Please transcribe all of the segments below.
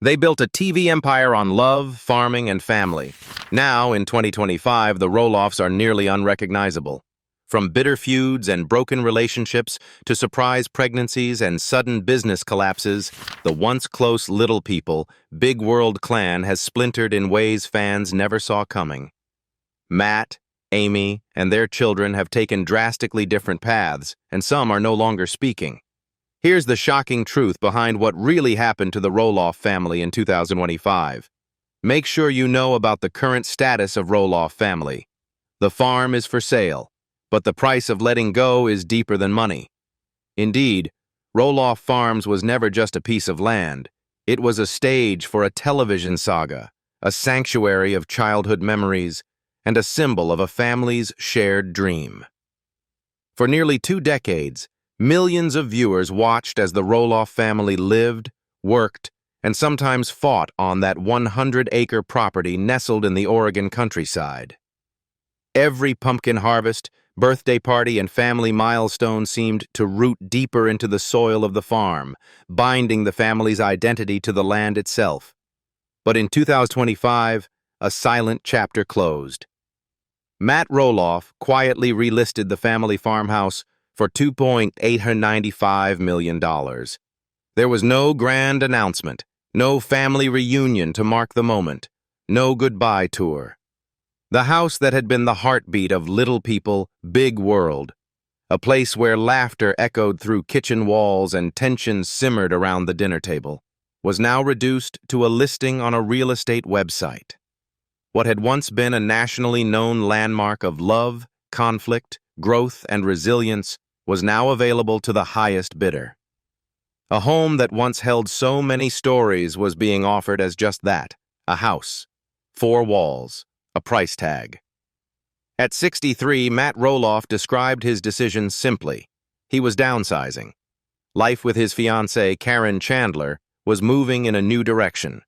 They built a TV empire on love, farming, and family. Now, in 2025, the Roloffs are nearly unrecognizable. From bitter feuds and broken relationships to surprise pregnancies and sudden business collapses, the once close Little People, Big World clan has splintered in ways fans never saw coming. Matt, Amy, and their children have taken drastically different paths, and some are no longer speaking. Here's the shocking truth behind what really happened to the Roloff family in 2025. Make sure you know about the current status of Roloff family. The farm is for sale, but the price of letting go is deeper than money. Indeed, Roloff Farms was never just a piece of land. It was a stage for a television saga, a sanctuary of childhood memories, and a symbol of a family's shared dream. For nearly 2 decades, millions of viewers watched as the Roloff family lived, worked, and sometimes fought on that 100-acre property nestled in the Oregon countryside. Every pumpkin harvest, birthday party, and family milestone seemed to root deeper into the soil of the farm, binding the family's identity to the land itself. But in 2025, a silent chapter closed. Matt Roloff quietly relisted the family farmhouse for $2.895 million. There was no grand announcement, no family reunion to mark the moment, no goodbye tour. The house that had been the heartbeat of Little People, Big World, a place where laughter echoed through kitchen walls and tension simmered around the dinner table, was now reduced to a listing on a real estate website. What had once been a nationally known landmark of love, conflict, growth, and resilience was now available to the highest bidder. A home that once held so many stories was being offered as just that, a house, 4 walls, a price tag. At 63, Matt Roloff described his decision simply. He was downsizing. Life with his fiancée, Karen Chandler, was moving in a new direction.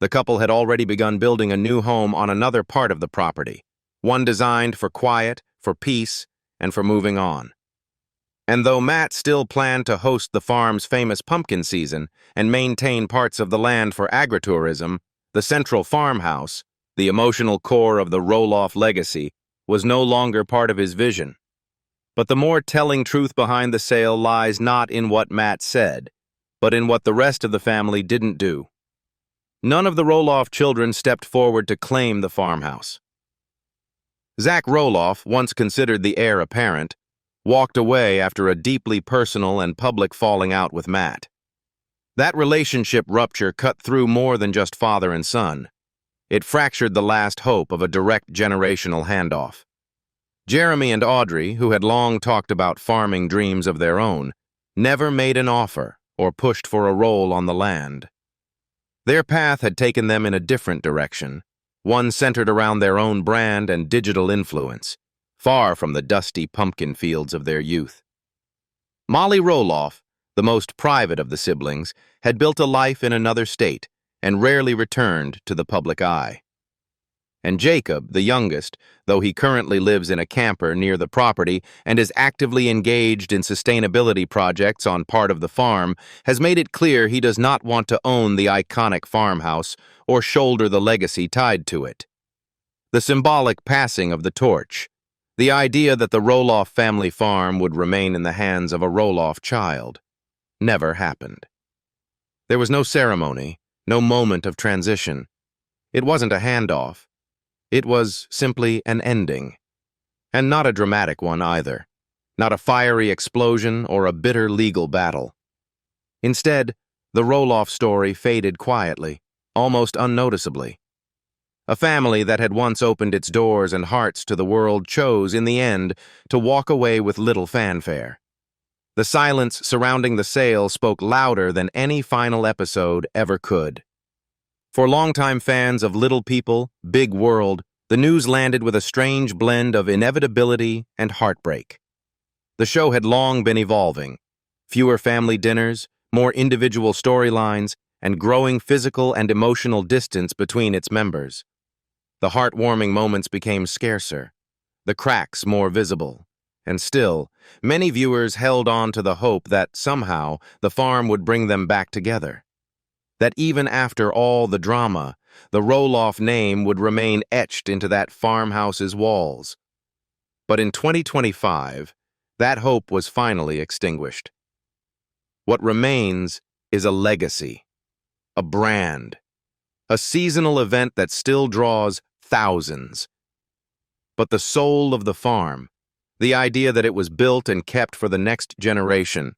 The couple had already begun building a new home on another part of the property, one designed for quiet, for peace, and for moving on. And though Matt still planned to host the farm's famous pumpkin season and maintain parts of the land for agritourism, the central farmhouse, the emotional core of the Roloff legacy, was no longer part of his vision. But the more telling truth behind the sale lies not in what Matt said, but in what the rest of the family didn't do. None of the Roloff children stepped forward to claim the farmhouse. Zach Roloff, once considered the heir apparent, walked away after a deeply personal and public falling out with Matt. That relationship rupture cut through more than just father and son. It fractured the last hope of a direct generational handoff. Jeremy and Audrey, who had long talked about farming dreams of their own, never made an offer or pushed for a role on the land. Their path had taken them in a different direction, one centered around their own brand and digital influence, far from the dusty pumpkin fields of their youth. Molly Roloff, the most private of the siblings, had built a life in another state and rarely returned to the public eye. And Jacob, the youngest, though he currently lives in a camper near the property and is actively engaged in sustainability projects on part of the farm, has made it clear he does not want to own the iconic farmhouse or shoulder the legacy tied to it. The symbolic passing of the torch, the idea that the Roloff family farm would remain in the hands of a Roloff child, never happened. There was no ceremony, no moment of transition. It wasn't a handoff. It was simply an ending. And not a dramatic one either. Not a fiery explosion or a bitter legal battle. Instead, the Roloff story faded quietly, almost unnoticeably. A family that had once opened its doors and hearts to the world chose, in the end, to walk away with little fanfare. The silence surrounding the sale spoke louder than any final episode ever could. For longtime fans of Little People, Big World, the news landed with a strange blend of inevitability and heartbreak. The show had long been evolving. Fewer family dinners, more individual storylines, and growing physical and emotional distance between its members. The heartwarming moments became scarcer, the cracks more visible, and still, many viewers held on to the hope that somehow the farm would bring them back together. that even after all the drama, the Roloff name would remain etched into that farmhouse's walls. But in 2025, that hope was finally extinguished. What remains is a legacy, a brand, a seasonal event that still draws thousands. But the soul of the farm, the idea that it was built and kept for the next generation,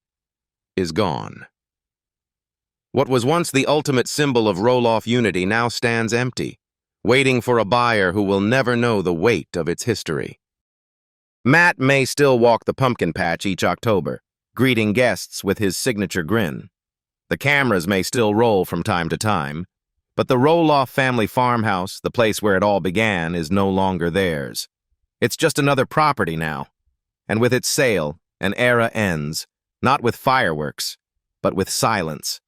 is gone. What was once the ultimate symbol of Roloff unity now stands empty, waiting for a buyer who will never know the weight of its history. Matt may still walk the pumpkin patch each October, greeting guests with his signature grin. The cameras may still roll from time to time, but the Roloff family farmhouse, the place where it all began, is no longer theirs. It's just another property now, and with its sale, an era ends, not with fireworks, but with silence.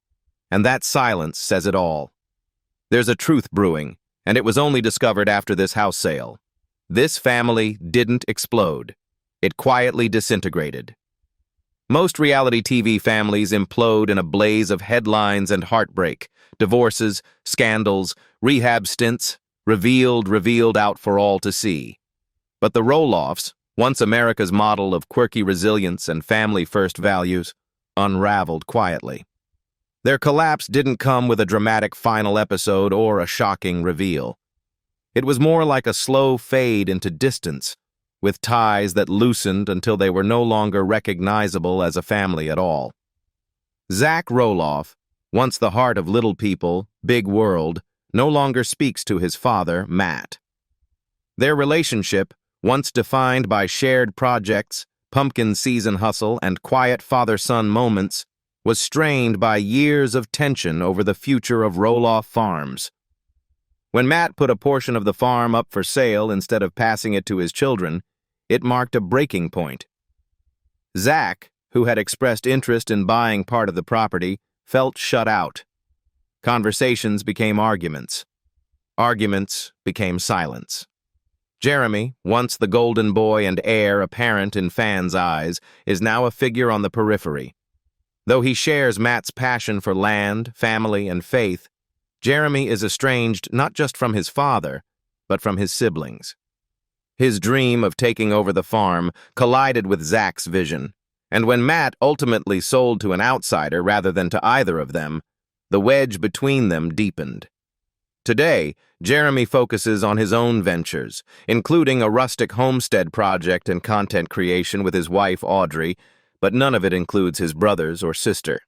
And that silence says it all. There's a truth brewing, and it was only discovered after this house sale. This family didn't explode. It quietly disintegrated. Most reality TV families implode in a blaze of headlines and heartbreak, divorces, scandals, rehab stints, revealed out for all to see. But the Roloffs, once America's model of quirky resilience and family-first values, unraveled quietly. Their collapse didn't come with a dramatic final episode or a shocking reveal. It was more like a slow fade into distance, with ties that loosened until they were no longer recognizable as a family at all. Zach Roloff, once the heart of little people, big world, no longer speaks to his father, Matt. Their relationship, once defined by shared projects, pumpkin season hustle, and quiet father-son moments, was strained by years of tension over the future of Roloff Farms. When Matt put a portion of the farm up for sale instead of passing it to his children, it marked a breaking point. Zach, who had expressed interest in buying part of the property, felt shut out. Conversations became arguments. Arguments became silence. Jeremy, once the golden boy and heir apparent in fans' eyes, is now a figure on the periphery. Though he shares Matt's passion for land, family, and faith, Jeremy is estranged not just from his father, but from his siblings. His dream of taking over the farm collided with Zach's vision, and when Matt ultimately sold to an outsider rather than to either of them, the wedge between them deepened. Today, Jeremy focuses on his own ventures, including a rustic homestead project and content creation with his wife, Audrey, but none of it includes his brothers or sister.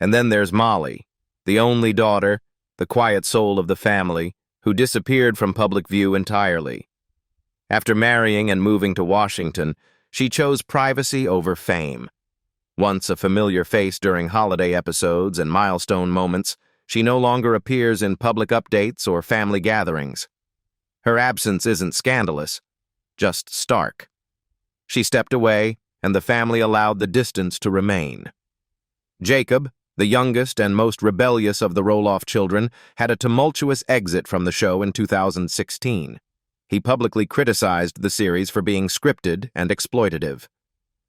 And then there's Molly, the only daughter, the quiet soul of the family, who disappeared from public view entirely. After marrying and moving to Washington, she chose privacy over fame. Once a familiar face during holiday episodes and milestone moments, she no longer appears in public updates or family gatherings. Her absence isn't scandalous, just stark. She stepped away, and the family allowed the distance to remain. Jacob, the youngest and most rebellious of the Roloff children, had a tumultuous exit from the show in 2016. He publicly criticized the series for being scripted and exploitative.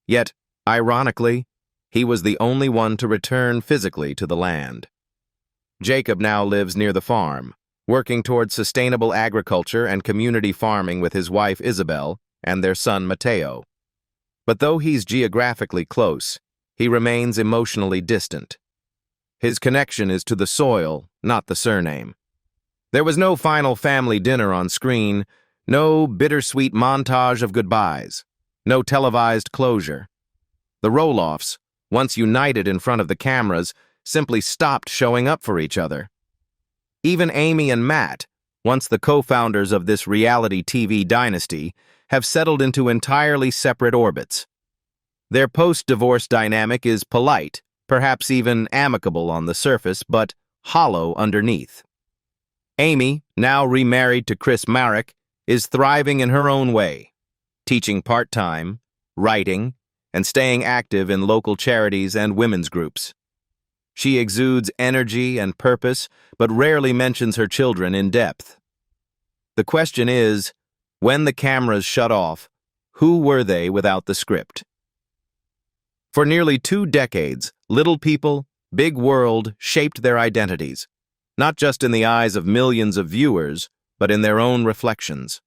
Yet, ironically, he was the only one to return physically to the land. Jacob now lives near the farm, working towards sustainable agriculture and community farming with his wife Isabel and their son Mateo. But though he's geographically close, he remains emotionally distant. His connection is to the soil, not the surname. There was no final family dinner on screen, no bittersweet montage of goodbyes, no televised closure. The Roloffs, once united in front of the cameras, simply stopped showing up for each other. Even Amy and Matt, once the co-founders of this reality TV dynasty, have settled into entirely separate orbits. Their post-divorce dynamic is polite, perhaps even amicable on the surface, but hollow underneath. Amy, now remarried to Chris Marek, is thriving in her own way, teaching part-time, writing, and staying active in local charities and women's groups. She exudes energy and purpose, but rarely mentions her children in depth. The question is, when the cameras shut off, who were they without the script? For nearly 2 decades, little people, Big World shaped their identities, not just in the eyes of millions of viewers, but in their own reflections.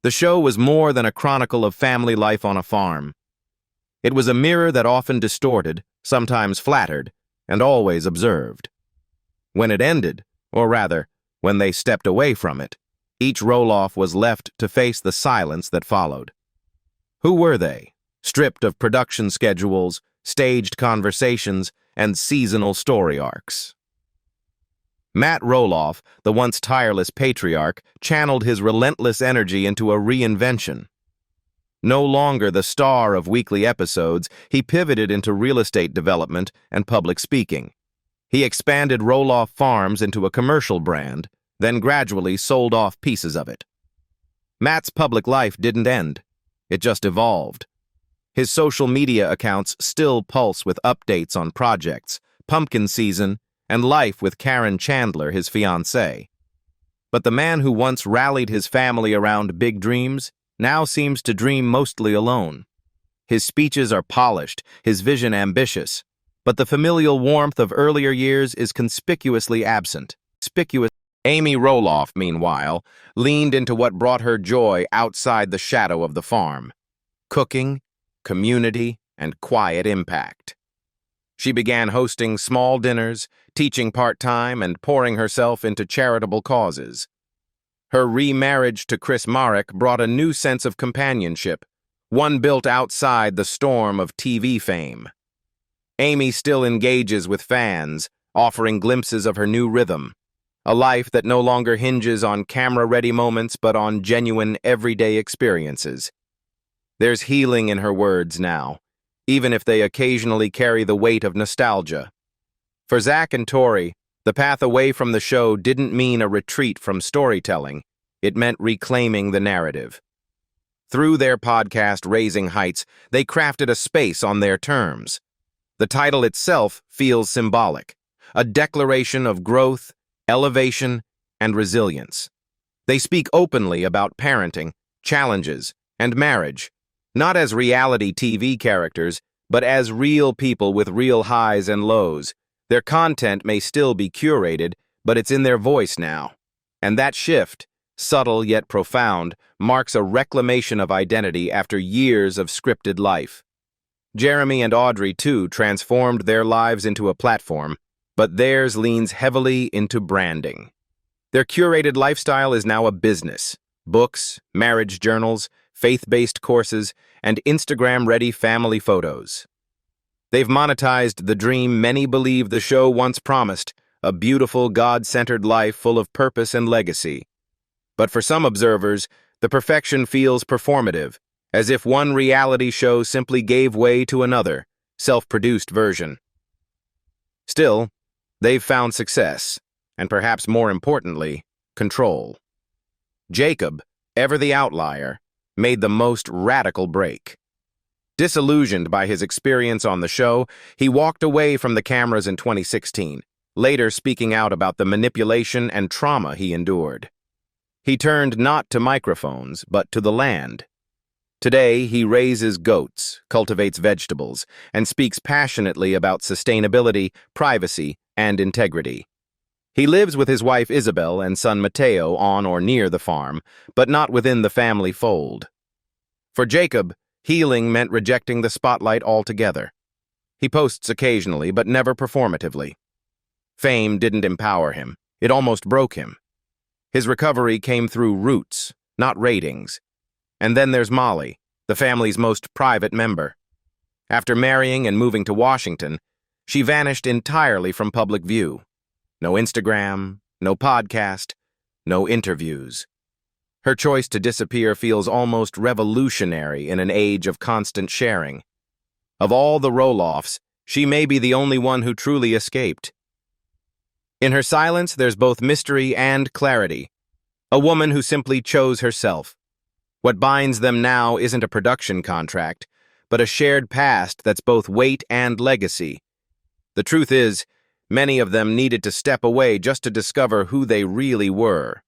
The show was more than a chronicle of family life on a farm. It was a mirror that often distorted, sometimes flattered, and always observed. When it ended, or rather, when they stepped away from it, each Roloff was left to face the silence that followed. Who were they, stripped of production schedules, staged conversations, and seasonal story arcs? Matt Roloff, the once tireless patriarch, channeled his relentless energy into a reinvention. No longer the star of weekly episodes, he pivoted into real estate development and public speaking. He expanded Roloff Farms into a commercial brand, then gradually sold off pieces of it. Matt's public life didn't end. It just evolved. His social media accounts still pulse with updates on projects, pumpkin season, and life with Karen Chandler, his fiancée. But the man who once rallied his family around big dreams now seems to dream mostly alone. His speeches are polished, his vision ambitious, but the familial warmth of earlier years is conspicuously absent. Amy Roloff, meanwhile, leaned into what brought her joy outside the shadow of the farm: cooking, community, and quiet impact. She began hosting small dinners, teaching part-time, and pouring herself into charitable causes. Her remarriage to Chris Marek brought a new sense of companionship, one built outside the storm of TV fame. Amy still engages with fans, offering glimpses of her new rhythm, a life that no longer hinges on camera-ready moments but on genuine, everyday experiences. There's healing in her words now, even if they occasionally carry the weight of nostalgia. For Zach and Tori, the path away from the show didn't mean a retreat from storytelling. It meant reclaiming the narrative. Through their podcast, Raising Heights, they crafted a space on their terms. The title itself feels symbolic, a declaration of growth, elevation, and resilience. They speak openly about parenting, challenges, and marriage, not as reality TV characters, but as real people with real highs and lows. Their content may still be curated, but it's in their voice now. And that shift, subtle yet profound, marks a reclamation of identity after years of scripted life. Jeremy and Audrey, too, transformed their lives into a platform, but theirs leans heavily into branding. Their curated lifestyle is now a business: books, marriage journals, faith-based courses, and Instagram-ready family photos. They've monetized the dream many believe the show once promised, a beautiful, God-centered life full of purpose and legacy. But for some observers, the perfection feels performative, as if one reality show simply gave way to another, self-produced version. Still, they've found success, and perhaps more importantly, control. Jacob, ever the outlier, made the most radical break. Disillusioned by his experience on the show, he walked away from the cameras in 2016, later speaking out about the manipulation and trauma he endured. He turned not to microphones, but to the land. Today, he raises goats, cultivates vegetables, and speaks passionately about sustainability, privacy, and integrity. He lives with his wife Isabel and son Mateo on or near the farm, but not within the family fold. For Jacob, healing meant rejecting the spotlight altogether. He posts occasionally, but never performatively. Fame didn't empower him. It almost broke him. His recovery came through roots, not ratings. And then there's Molly, the family's most private member. After marrying and moving to Washington, she vanished entirely from public view. No Instagram, no podcast, no interviews. Her choice to disappear feels almost revolutionary in an age of constant sharing. Of all the Roloffs, she may be the only one who truly escaped. In her silence, there's both mystery and clarity. A woman who simply chose herself. What binds them now isn't a production contract, but a shared past that's both weight and legacy. The truth is, many of them needed to step away just to discover who they really were.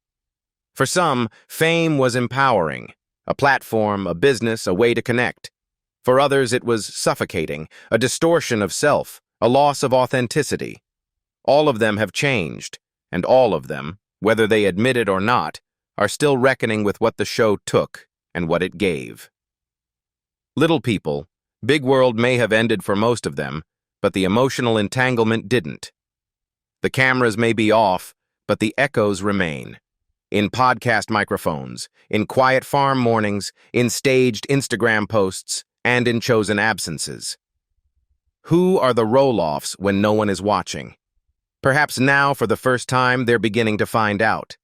For some, fame was empowering, a platform, a business, a way to connect. For others, it was suffocating, a distortion of self, a loss of authenticity. All of them have changed, and all of them, whether they admit it or not, are still reckoning with what the show took and what it gave. Little People, Big World may have ended for most of them, but the emotional entanglement didn't. The cameras may be off, but the echoes remain. In podcast microphones, in quiet farm mornings, in staged Instagram posts, and in chosen absences. Who are the Roloffs when no one is watching? Perhaps now, for the first time, they're beginning to find out.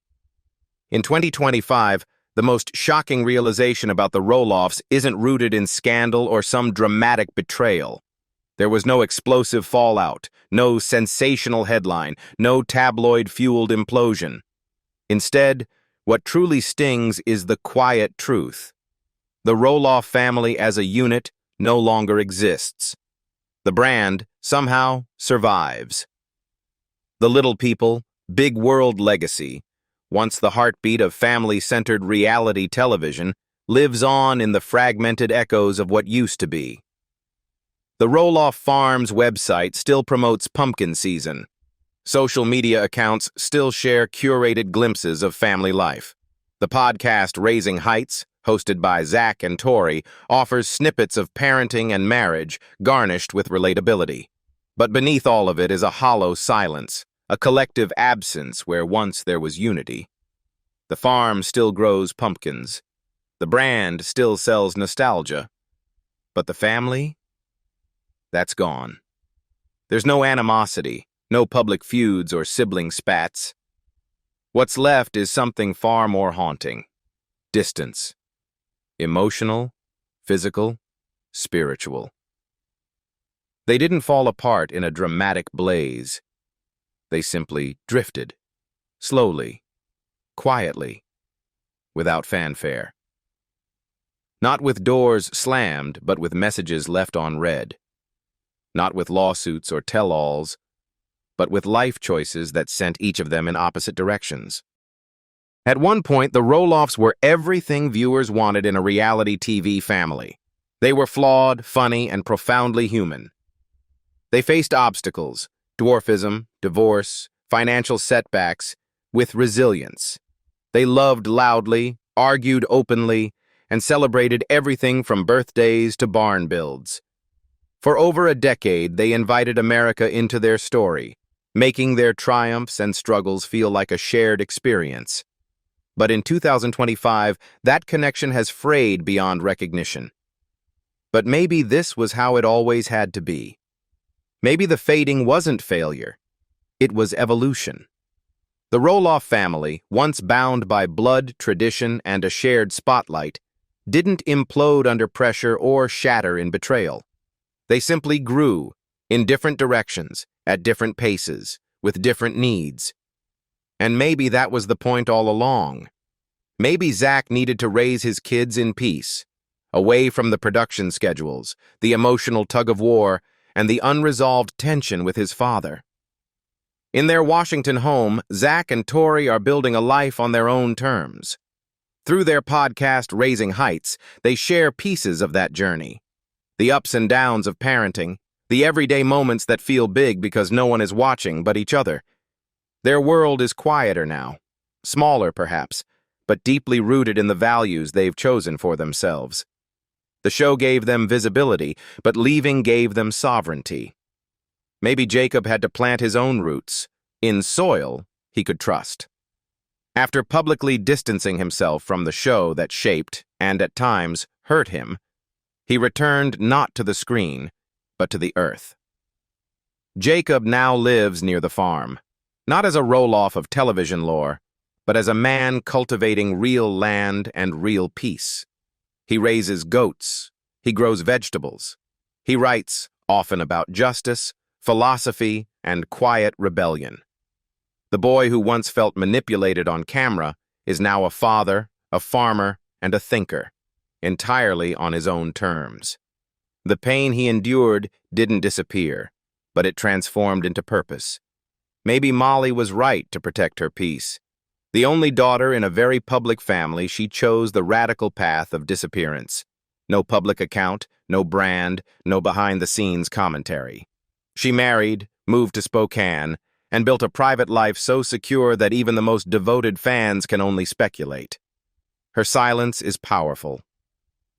In 2025, the most shocking realization about the Roloffs isn't rooted in scandal or some dramatic betrayal. There was no explosive fallout, no sensational headline, no tabloid-fueled implosion. Instead, what truly stings is the quiet truth. The Roloff family as a unit no longer exists. The brand, somehow, survives. The Little People, Big World legacy, once the heartbeat of family-centered reality television, lives on in the fragmented echoes of what used to be. The Roloff Farms website still promotes pumpkin season. Social media accounts still share curated glimpses of family life. The podcast Raising Heights, hosted by Zach and Tori, offers snippets of parenting and marriage garnished with relatability. But beneath all of it is a hollow silence, a collective absence where once there was unity. The farm still grows pumpkins. The brand still sells nostalgia. But the family? That's gone. There's no animosity, no public feuds or sibling spats. What's left is something far more haunting. Distance. Emotional, physical, spiritual. They didn't fall apart in a dramatic blaze. They simply drifted, slowly, quietly, without fanfare. Not with doors slammed, but with messages left unread. Not with lawsuits or tell-alls, but with life choices that sent each of them in opposite directions. At one point, the Roloffs were everything viewers wanted in a reality TV family. They were flawed, funny, and profoundly human. They faced obstacles, dwarfism, divorce, financial setbacks, with resilience. They loved loudly, argued openly, and celebrated everything from birthdays to barn builds. For over a decade, they invited America into their story, making their triumphs and struggles feel like a shared experience. But in 2025, that connection has frayed beyond recognition. But maybe this was how it always had to be. Maybe the fading wasn't failure. It was evolution. The Roloff family, once bound by blood, tradition, and a shared spotlight, didn't implode under pressure or shatter in betrayal. They simply grew, in different directions, at different paces, with different needs. And maybe that was the point all along. Maybe Zach needed to raise his kids in peace, away from the production schedules, the emotional tug-of-war, and the unresolved tension with his father. In their Washington home, Zach and Tori are building a life on their own terms. Through their podcast, Raising Heights, they share pieces of that journey. The ups and downs of parenting, the everyday moments that feel big because no one is watching but each other. Their world is quieter now, smaller perhaps, but deeply rooted in the values they've chosen for themselves. The show gave them visibility, but leaving gave them sovereignty. Maybe Jacob had to plant his own roots, in soil he could trust. After publicly distancing himself from the show that shaped, and at times, hurt him, he returned not to the screen, but to the earth. Jacob now lives near the farm, not as a Roloff of television lore, but as a man cultivating real land and real peace. He raises goats, he grows vegetables. He writes, often about justice, philosophy, and quiet rebellion. The boy who once felt manipulated on camera is now a father, a farmer, and a thinker, entirely on his own terms. The pain he endured didn't disappear, but it transformed into purpose. Maybe Molly was right to protect her peace. The only daughter in a very public family, she chose the radical path of disappearance. No public account, no brand, no behind-the-scenes commentary. She married, moved to Spokane, and built a private life so secure that even the most devoted fans can only speculate. Her silence is powerful.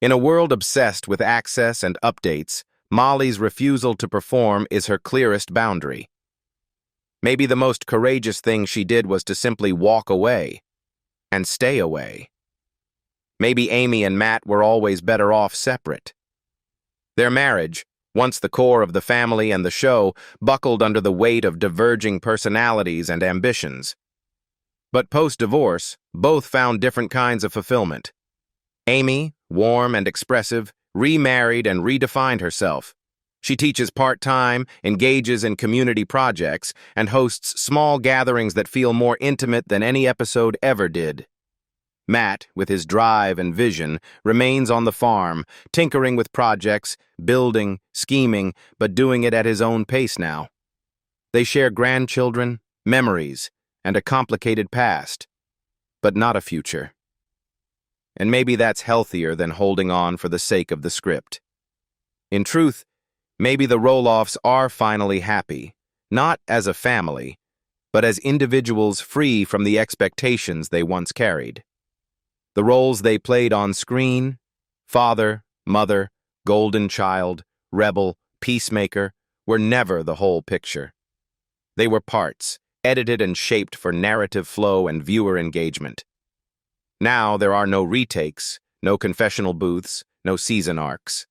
In a world obsessed with access and updates, Molly's refusal to perform is her clearest boundary. Maybe the most courageous thing she did was to simply walk away and stay away. Maybe Amy and Matt were always better off separate. Their marriage, once the core of the family and the show, buckled under the weight of diverging personalities and ambitions. But post-divorce, both found different kinds of fulfillment. Amy, warm and expressive, remarried and redefined herself. She teaches part-time, engages in community projects, and hosts small gatherings that feel more intimate than any episode ever did. Matt, with his drive and vision, remains on the farm, tinkering with projects, building, scheming, but doing it at his own pace now. They share grandchildren, memories, and a complicated past, but not a future. And maybe that's healthier than holding on for the sake of the script. In truth, maybe the Roloffs are finally happy, not as a family, but as individuals free from the expectations they once carried. The roles they played on screen, father, mother, golden child, rebel, peacemaker, were never the whole picture. They were parts, edited and shaped for narrative flow and viewer engagement. Now there are no retakes, no confessional booths, no season arcs.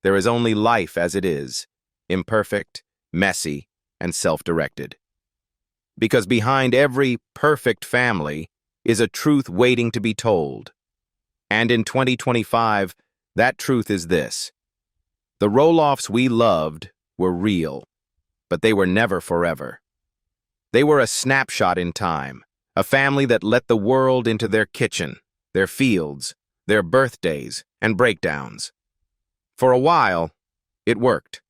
There is only life as it is, imperfect, messy, and self-directed. Because behind every perfect family is a truth waiting to be told. And in 2025, that truth is this. The Roloffs we loved were real, but they were never forever. They were a snapshot in time, a family that let the world into their kitchen, their fields, their birthdays, and breakdowns. For a while, it worked.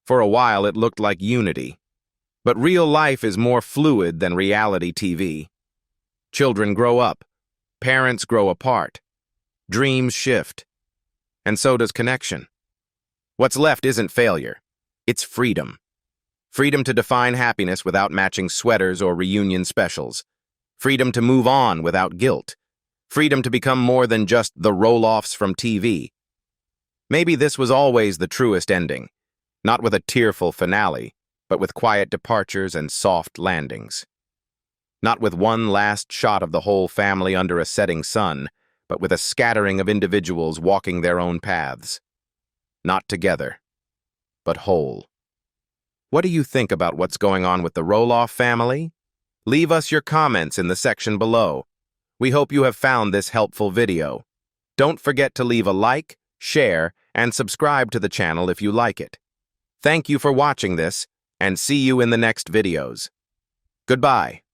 For a while, it looked like unity. But real life is more fluid than reality TV. Children grow up, parents grow apart, dreams shift, and so does connection. What's left isn't failure, it's freedom. Freedom to define happiness without matching sweaters or reunion specials. Freedom to move on without guilt. Freedom to become more than just the Roloffs from TV. Maybe this was always the truest ending, not with a tearful finale, but with quiet departures and soft landings. Not with one last shot of the whole family under a setting sun, but with a scattering of individuals walking their own paths. Not together, but whole. What do you think about what's going on with the Roloff family? Leave us your comments in the section below. We hope you have found this helpful video. Don't forget to leave a like, share, and subscribe to the channel if you like it. Thank you for watching this, and see you in the next videos. Goodbye.